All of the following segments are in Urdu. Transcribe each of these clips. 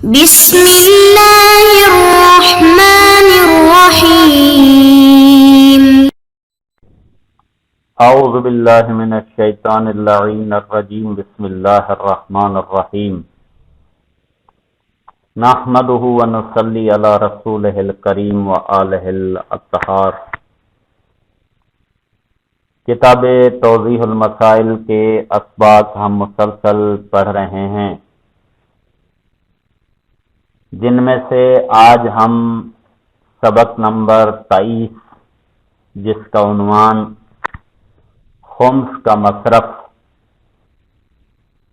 بسم اللہ الرحمن الرحیم اعوذ باللہ من الشیطان اللعین الرجیم بسم اللہ الرحمن الرحیم نحمدہ ونصلی علی رسولہ الکریم وآلہ الاطہار۔ کتاب توضیح المسائل کے اسباق ہم مسلسل پڑھ رہے ہیں، جن میں سے آج ہم سبق نمبر 23 جس کا عنوان خمس کا مصرف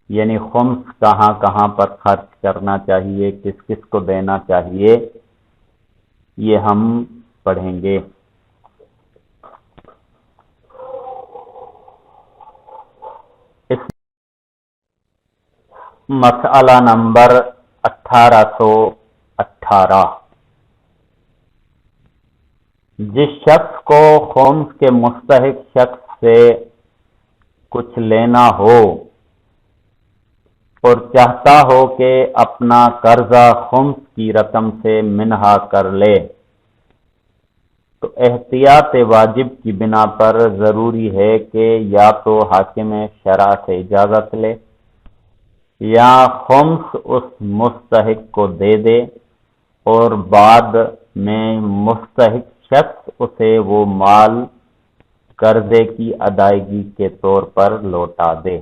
یعنی خمس کہاں کہاں پر خرچ کرنا چاہیے، کس کس کو دینا چاہیے، یہ ہم پڑھیں گے۔ اس مسئلہ نمبر 1818، جس شخص کو خمس کے مستحق شخص سے کچھ لینا ہو اور چاہتا ہو کہ اپنا قرضہ خمس کی رقم سے منہا کر لے، تو احتیاط واجب کی بنا پر ضروری ہے کہ یا تو حاکم شرع سے اجازت لے یا خمس اس مستحق کو دے دے اور بعد میں مستحق شخص اسے وہ مال قرضے کی ادائیگی کے طور پر لوٹا دے۔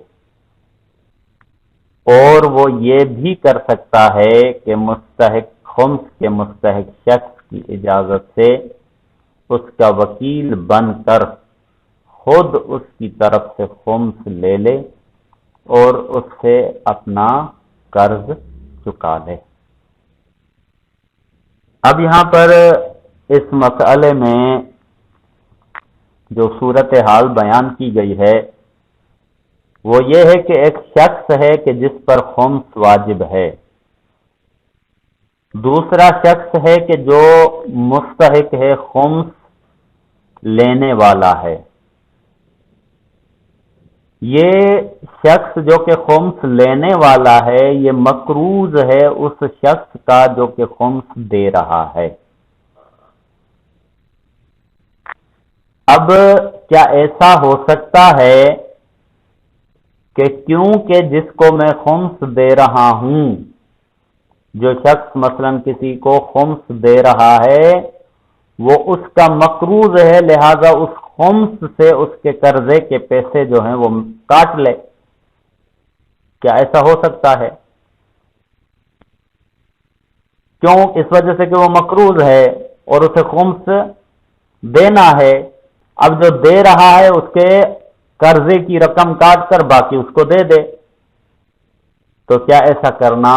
اور وہ یہ بھی کر سکتا ہے کہ مستحق خمس کے مستحق شخص کی اجازت سے اس کا وکیل بن کر خود اس کی طرف سے خمس لے لے اور اس سے اپنا قرض چکا لے۔ اب یہاں پر اس مسئلے میں جو صورتحال بیان کی گئی ہے وہ یہ ہے کہ ایک شخص ہے کہ جس پر خمس واجب ہے، دوسرا شخص ہے کہ جو مستحق ہے، خمس لینے والا ہے۔ یہ شخص جو کہ خمس لینے والا ہے یہ مقروض ہے اس شخص کا جو کہ خمس دے رہا ہے۔ اب کیا ایسا ہو سکتا ہے کہ کیونکہ جس کو میں خمس دے رہا ہوں، جو شخص مثلا کسی کو خمس دے رہا ہے وہ اس کا مقروض ہے، لہذا اس خمس سے اس کے قرضے کے پیسے جو ہیں وہ کاٹ لے؟ کیا ایسا ہو سکتا ہے؟ کیوں؟ اس وجہ سے کہ وہ مقروض ہے اور اسے خمس دینا ہے۔ اب جو دے رہا ہے اس کے قرضے کی رقم کاٹ کر باقی اس کو دے دے، تو کیا ایسا کرنا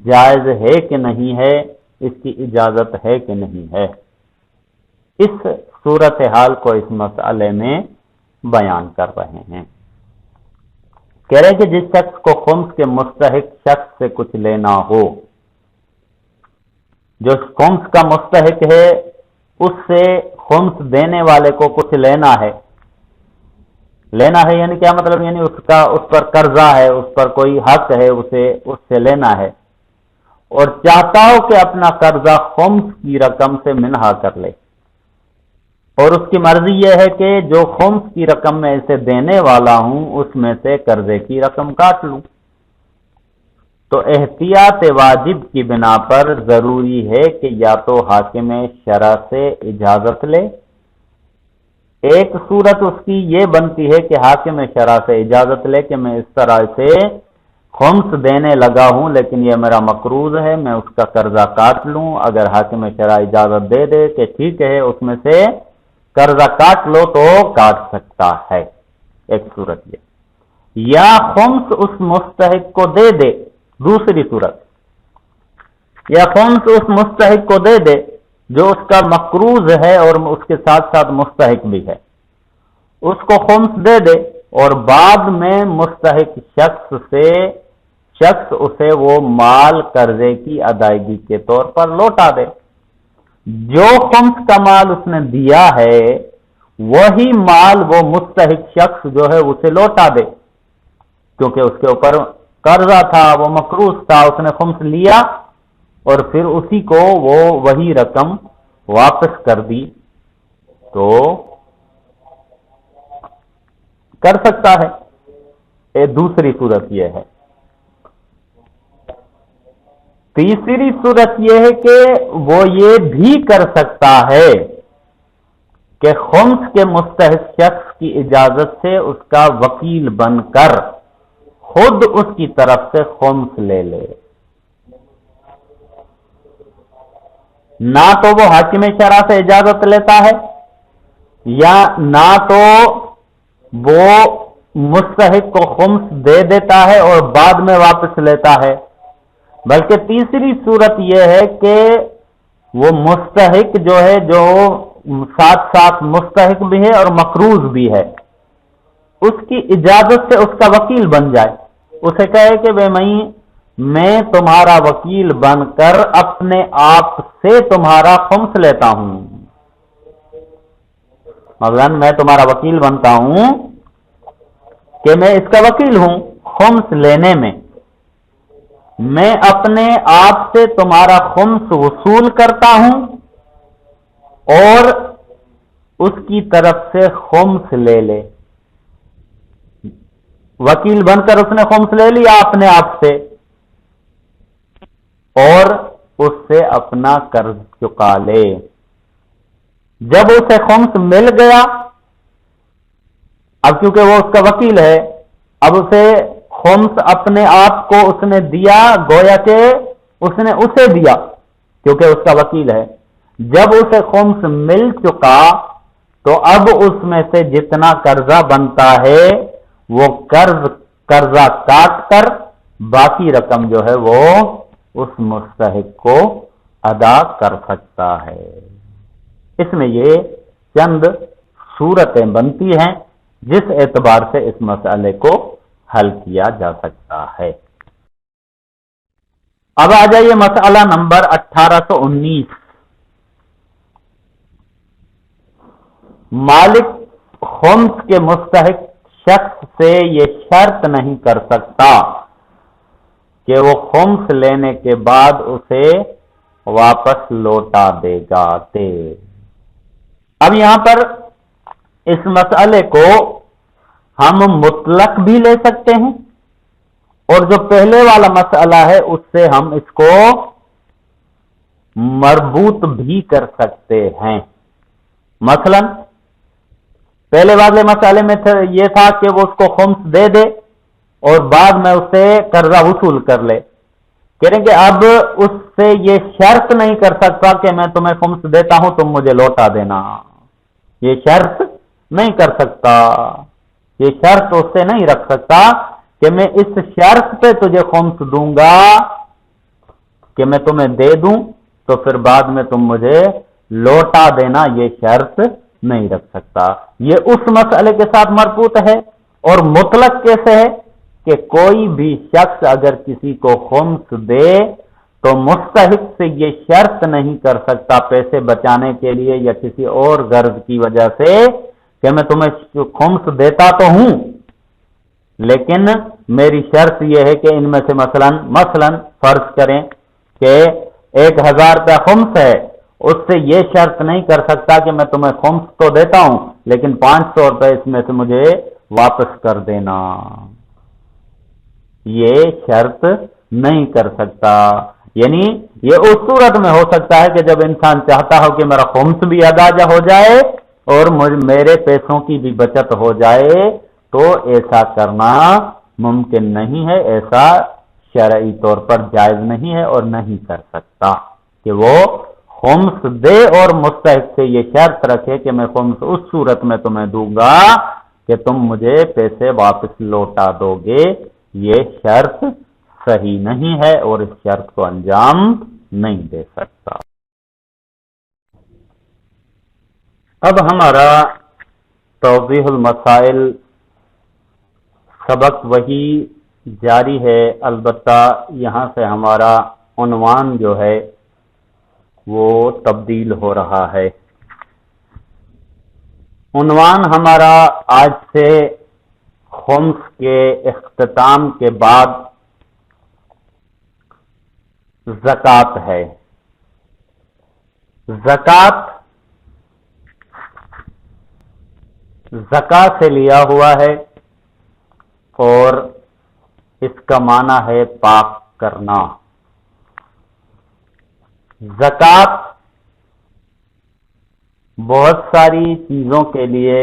جائز ہے کہ نہیں ہے؟ اس کی اجازت ہے کہ نہیں ہے؟ اس صورتحال کو اس مسئلے میں بیان کر رہے ہیں۔ کہہ رہے کہ جس شخص کو خمس کے مستحق شخص سے کچھ لینا ہو، جو خمس کا مستحق ہے اس سے خمس دینے والے کو کچھ لینا ہے یعنی کیا مطلب؟ یعنی اس پر قرضہ ہے، اس پر کوئی حق ہے، اسے اس سے لینا ہے اور چاہتا ہو کہ اپنا قرضہ خمس کی رقم سے منہا کر لے، اور اس کی مرضی یہ ہے کہ جو خمس کی رقم میں اسے دینے والا ہوں اس میں سے قرضے کی رقم کاٹ لوں، تو احتیاط واجب کی بنا پر ضروری ہے کہ یا تو حاکم شرع سے اجازت لے۔ ایک صورت اس کی یہ بنتی ہے کہ حاکم شرع سے اجازت لے کہ میں اس طرح سے خمس دینے لگا ہوں لیکن یہ میرا مقروض ہے، میں اس کا قرضہ کاٹ لوں۔ اگر حاکم شرع اجازت دے دے کہ ٹھیک ہے اس میں سے قرضہ کاٹ لو تو کاٹ سکتا ہے، ایک صورت یہ۔ یا خمس اس مستحق کو دے دے، دوسری صورت، یا خمس اس مستحق کو دے دے جو اس کا مقروض ہے اور اس کے ساتھ ساتھ مستحق بھی ہے، اس کو خمس دے دے اور بعد میں مستحق شخص اسے وہ مال قرضے کی ادائیگی کے طور پر لوٹا دے۔ جو خمس کا مال اس نے دیا ہے وہی مال وہ مستحق شخص جو ہے اسے لوٹا دے، کیونکہ اس کے اوپر قرضہ تھا، وہ مقروض تھا، اس نے خمس لیا اور پھر اسی کو وہ وہی رقم واپس کر دی تو کر سکتا ہے. دوسری صورت یہ ہے. تیسری صورت یہ ہے کہ وہ یہ بھی کر سکتا ہے کہ خمس کے مستحق شخص کی اجازت سے اس کا وکیل بن کر خود اس کی طرف سے خمس لے لے. نہ تو وہ حاکم شرع سے اجازت لیتا ہے یا نہ تو وہ مستحق کو خمس دے دیتا ہے اور بعد میں واپس لیتا ہے، بلکہ تیسری صورت یہ ہے کہ وہ مستحق جو ہے، جو ساتھ ساتھ مستحق بھی ہے اور مقروض بھی ہے، اس کی اجازت سے اس کا وکیل بن جائے. اسے کہے کہ میں تمہارا وکیل بن کر اپنے آپ سے تمہارا خمس لیتا ہوں. مثلا میں تمہارا وکیل بنتا ہوں کہ میں اس کا وکیل ہوں خمس لینے میں، میں اپنے آپ سے تمہارا خمس وصول کرتا ہوں اور اس کی طرف سے خمس لے لے. وکیل بن کر اس نے خمس لے لیا اپنے آپ سے اور اس سے اپنا قرض چکا لے. جب اسے خمس مل گیا، اب کیونکہ وہ اس کا وکیل ہے، اب اسے خمس اپنے آپ کو اس نے دیا، گویا کہ اس نے اسے دیا کیونکہ اس کا وکیل ہے. جب اسے خمس مل چکا تو اب اس میں سے جتنا قرضہ بنتا ہے وہ قرضہ کاٹ کر باقی رقم جو ہے وہ اس مستحق کو ادا کر سکتا ہے. اس میں یہ چند صورتیں بنتی ہیں جس اعتبار سے اس مسئلے کو حل کیا جا سکتا ہے. اب آ جائیے مسئلہ نمبر 1819. مالک خمس کے مستحق شخص سے یہ شرط نہیں کر سکتا کہ وہ خمس لینے کے بعد اسے واپس لوٹا دے گا. اب یہاں پر اس مسئلے کو ہم مطلق بھی لے سکتے ہیں اور جو پہلے والا مسئلہ ہے اس سے ہم اس کو مربوط بھی کر سکتے ہیں. مثلا پہلے والے مسئلے میں یہ تھا کہ وہ اس کو خمس دے دے اور بعد میں اس سے قرضہ وصول کر لے. کہہ رہے ہیں کہ اب اس سے یہ شرط نہیں کر سکتا کہ میں تمہیں خمس دیتا ہوں تم مجھے لوٹا دینا. یہ شرط نہیں کر سکتا، یہ شرط اس سے نہیں رکھ سکتا کہ میں اس شرط پہ تجھے خمس دوں گا کہ میں تمہیں دے دوں تو پھر بعد میں تم مجھے لوٹا دینا. یہ شرط نہیں رکھ سکتا. یہ اس مسئلے کے ساتھ مربوط ہے. اور مطلق کیسے ہے کہ کوئی بھی شخص اگر کسی کو خمس دے تو مستحق سے یہ شرط نہیں کر سکتا پیسے بچانے کے لیے یا کسی اور غرض کی وجہ سے کہ میں تمہیں خمس دیتا تو ہوں لیکن میری شرط یہ ہے کہ ان میں سے مثلا فرض کریں کہ 1000 روپیہ خمس ہے، اس سے یہ شرط نہیں کر سکتا کہ میں تمہیں خمس تو دیتا ہوں لیکن 500 روپے اس میں سے مجھے واپس کر دینا. یہ شرط نہیں کر سکتا. یعنی یہ اس صورت میں ہو سکتا ہے کہ جب انسان چاہتا ہو کہ میرا خمس بھی ادا ہو جائے اور میرے پیسوں کی بھی بچت ہو جائے تو ایسا کرنا ممکن نہیں ہے، ایسا شرعی طور پر جائز نہیں ہے اور نہیں کر سکتا کہ وہ خمس دے اور مستحق سے یہ شرط رکھے کہ میں خمس اس صورت میں تمہیں دوں گا کہ تم مجھے پیسے واپس لوٹا دو گے. یہ شرط صحیح نہیں ہے اور اس شرط کو انجام نہیں دے سکتا. اب ہمارا توضیح المسائل سبق وہی جاری ہے، البتہ یہاں سے ہمارا عنوان جو ہے وہ تبدیل ہو رہا ہے. عنوان ہمارا آج سے خمس کے اختتام کے بعد زکوٰۃ ہے۔ زکوٰۃ زکا سے لیا ہوا ہے اور اس کا معنی ہے پاک کرنا۔ زکوٰۃ بہت ساری چیزوں کے لیے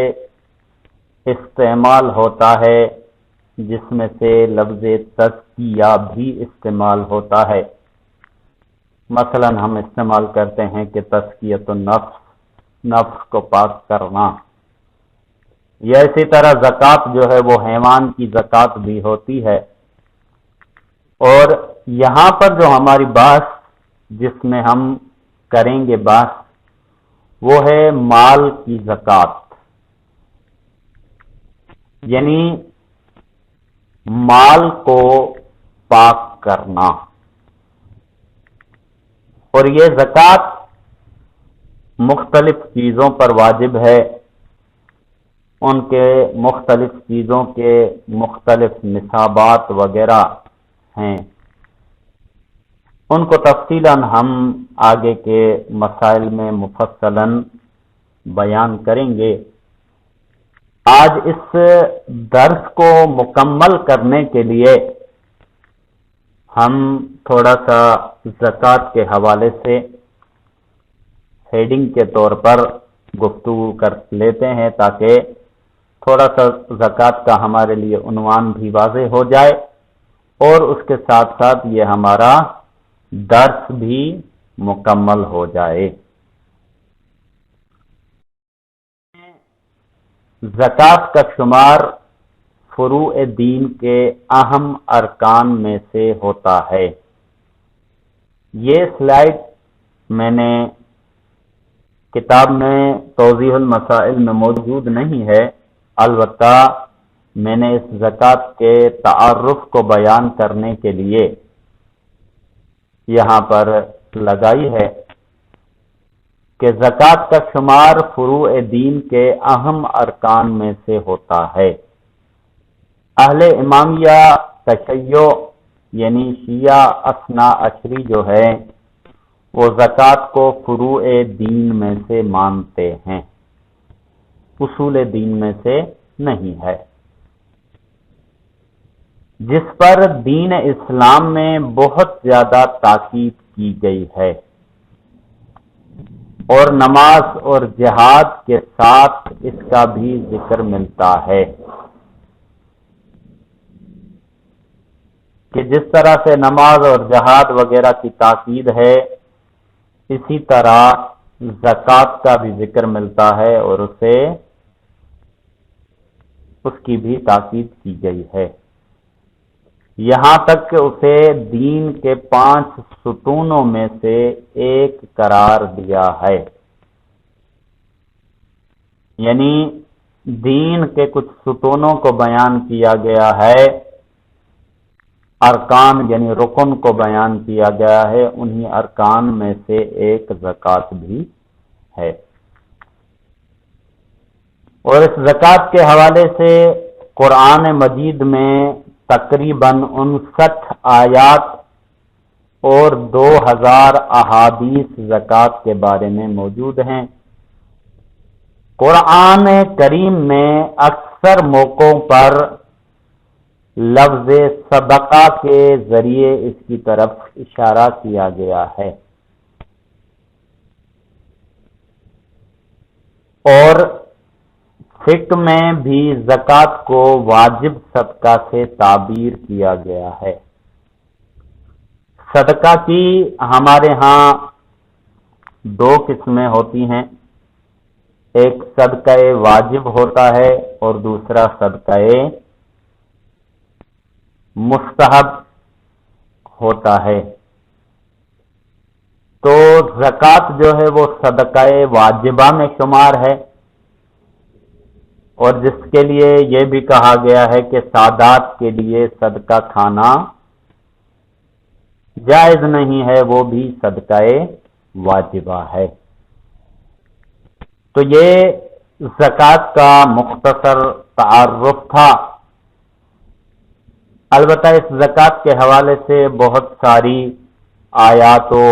استعمال ہوتا ہے، جس میں سے لفظ تزکیہ بھی استعمال ہوتا ہے۔ مثلا ہم استعمال کرتے ہیں کہ تزکیۃ النفس، نفس کو پاک کرنا، یا اسی طرح زکوٰۃ جو ہے وہ حیوان کی زکوٰۃ بھی ہوتی ہے۔ اور یہاں پر جو ہماری بحث جس میں ہم کریں گے بحث وہ ہے مال کی زکوٰۃ، یعنی مال کو پاک کرنا۔ اور یہ زکوٰۃ مختلف چیزوں پر واجب ہے، ان کے مختلف چیزوں کے مختلف نصابات وغیرہ ہیں، ان کو تفصیلاً ہم آگے کے مسائل میں مفصلاً بیان کریں گے۔ آج اس درس کو مکمل کرنے کے لیے ہم تھوڑا سا زکوٰۃ کے حوالے سے ہیڈنگ کے طور پر گفتگو کر لیتے ہیں، تاکہ تھوڑا سا زکوٰۃ کا ہمارے لیے عنوان بھی واضح ہو جائے اور اس کے ساتھ ساتھ یہ ہمارا درس بھی مکمل ہو جائے۔ زکوٰۃ کا شمار فروع دین کے اہم ارکان میں سے ہوتا ہے۔ یہ سلائیڈ میں نے کتاب میں توضیح المسائل میں موجود نہیں ہے، البتہ میں نے اس زکوٰۃ کے تعارف کو بیان کرنے کے لیے یہاں پر لگائی ہے کہ زکوٰۃ کا شمار فروع دین کے اہم ارکان میں سے ہوتا ہے۔ اہل امامیہ تشیع یعنی شیعہ اثنا عشری جو ہے وہ زکوٰۃ کو فروع دین میں سے مانتے ہیں، اصول دین میں سے نہیں ہے، جس پر دین اسلام میں بہت زیادہ تاکید کی گئی ہے، اور نماز اور جہاد کے ساتھ اس کا بھی ذکر ملتا ہے کہ جس طرح سے نماز اور جہاد وغیرہ کی تاکید ہے، اسی طرح زکوٰۃ کا بھی ذکر ملتا ہے اور اس کی بھی تاکید کی گئی ہے، یہاں تک کہ اسے دین کے 5 ستونوں میں سے ایک قرار دیا ہے۔ یعنی دین کے کچھ ستونوں کو بیان کیا گیا ہے، ارکان یعنی رکن کو بیان کیا گیا ہے، انہی ارکان میں سے ایک زکوٰۃ بھی ہے۔ اور اس زکوٰۃ کے حوالے سے قرآن مجید میں تقریباً 59 آیات اور 2000 احادیث زکوٰۃ کے بارے میں موجود ہیں۔ قرآن کریم میں اکثر موقعوں پر لفظ صدقہ کے ذریعے اس کی طرف اشارہ کیا گیا ہے، اور فقہ میں بھی زکوٰۃ کو واجب صدقہ سے تعبیر کیا گیا ہے۔ صدقہ کی ہمارے ہاں 2 قسمیں ہوتی ہیں، ایک صدقہ واجب ہوتا ہے اور دوسرا صدقہ مستحب ہوتا ہے۔ تو زکوٰۃ جو ہے وہ صدقہ واجبہ میں شمار ہے، اور جس کے لیے یہ بھی کہا گیا ہے کہ سادات کے لیے صدقہ کھانا جائز نہیں ہے، وہ بھی صدقہ واجبہ ہے۔ تو یہ زکوٰۃ کا مختصر تعارف تھا۔ البتہ اس زکوٰۃ کے حوالے سے بہت ساری آیات و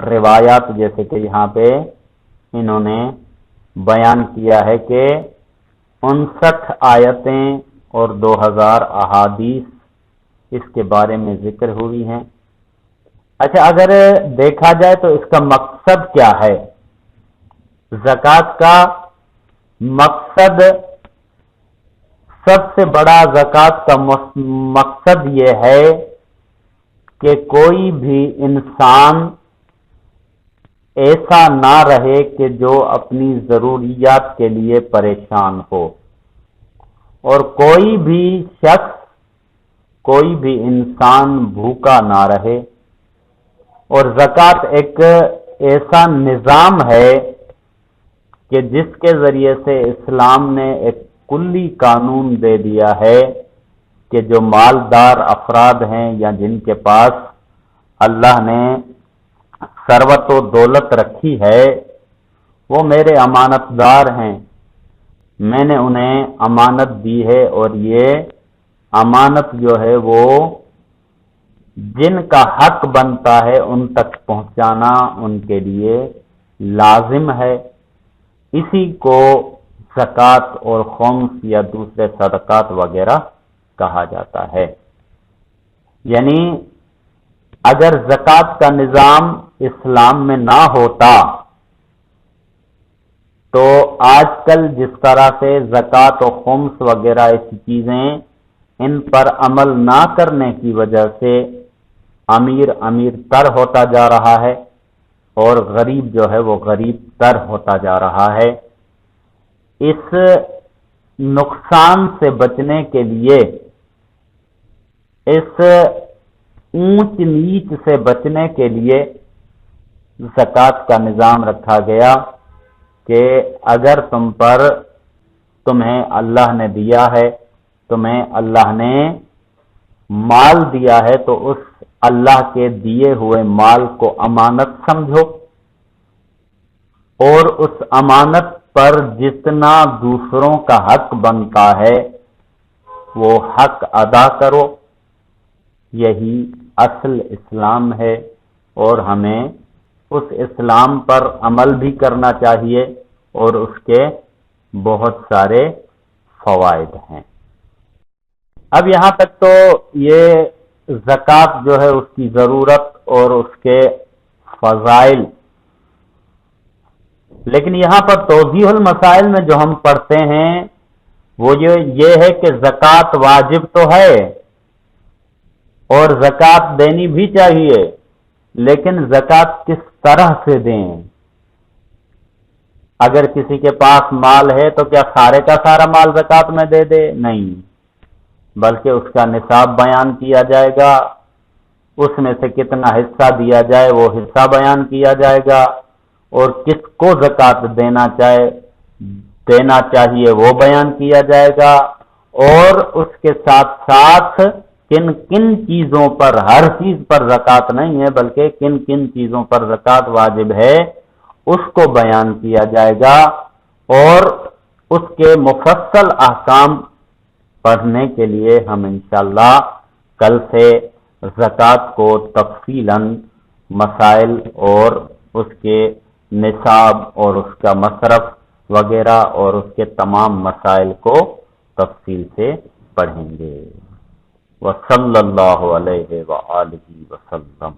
روایات جیسے کہ یہاں پہ انہوں نے بیان کیا ہے کہ 59 آیتیں اور 2000 احادیث اس کے بارے میں ذکر ہوئی ہیں۔ اچھا، اگر دیکھا جائے تو اس کا مقصد کیا ہے؟ زکوٰۃ کا مقصد، سب سے بڑا زکوٰۃ کا مقصد یہ ہے کہ کوئی بھی انسان ایسا نہ رہے کہ جو اپنی ضروریات کے لیے پریشان ہو، اور کوئی بھی شخص، کوئی بھی انسان بھوکا نہ رہے۔ اور زکوٰۃ ایک ایسا نظام ہے کہ جس کے ذریعے سے اسلام نے ایک کلی قانون دے دیا ہے کہ جو مالدار افراد ہیں یا جن کے پاس اللہ نے ثروت و دولت رکھی ہے، وہ میرے امانت دار ہیں، میں نے انہیں امانت دی ہے، اور یہ امانت جو ہے وہ جن کا حق بنتا ہے ان تک پہنچانا ان کے لیے لازم ہے۔ اسی کو زکوٰۃ اور خمس یا دوسرے صدقات وغیرہ کہا جاتا ہے۔ یعنی اگر زکوٰۃ کا نظام اسلام میں نہ ہوتا تو آج کل جس طرح سے زکوٰۃ و خمس وغیرہ ایسی چیزیں ان پر عمل نہ کرنے کی وجہ سے امیر تر ہوتا جا رہا ہے اور غریب جو ہے وہ غریب تر ہوتا جا رہا ہے، اس نقصان سے بچنے کے لیے، اس اونچ نیچ سے بچنے کے لیے زکوٰۃ کا نظام رکھا گیا کہ اگر تمہیں اللہ نے دیا ہے، تمہیں اللہ نے مال دیا ہے، تو اس اللہ کے دیے ہوئے مال کو امانت سمجھو، اور اس امانت پر جتنا دوسروں کا حق بنتا ہے وہ حق ادا کرو۔ یہی اصل اسلام ہے، اور ہمیں اس اسلام پر عمل بھی کرنا چاہیے، اور اس کے بہت سارے فوائد ہیں۔ اب یہاں تک تو یہ زکوٰۃ جو ہے اس کی ضرورت اور اس کے فضائل، لیکن یہاں پر توضیح المسائل میں جو ہم پڑھتے ہیں وہ یہ ہے کہ زکوٰۃ واجب تو ہے اور زکوٰۃ دینی بھی چاہیے، لیکن زکوٰۃ کس طرح سے دیں؟ اگر کسی کے پاس مال ہے تو کیا سارے کا سارا مال زکوٰۃ میں دے دے؟ نہیں، بلکہ اس کا نصاب بیان کیا جائے گا، اس میں سے کتنا حصہ دیا جائے وہ حصہ بیان کیا جائے گا، اور کس کو زکوٰۃ دینا چاہیے وہ بیان کیا جائے گا، اور اس کے ساتھ ساتھ کن کن چیزوں پر، ہر چیز پر زکوٰۃ نہیں ہے بلکہ کن کن چیزوں پر زکوٰۃ واجب ہے اس کو بیان کیا جائے گا، اور اس کے مفصل احکام پڑھنے کے لیے ہم انشاءاللہ کل سے زکوٰۃ کو تفصیلاً مسائل اور اس کے نصاب اور اس کا مصرف وغیرہ اور اس کے تمام مسائل کو تفصیل سے پڑھیں گے۔ وصلی اللہ علیہ وآلہ وسلم۔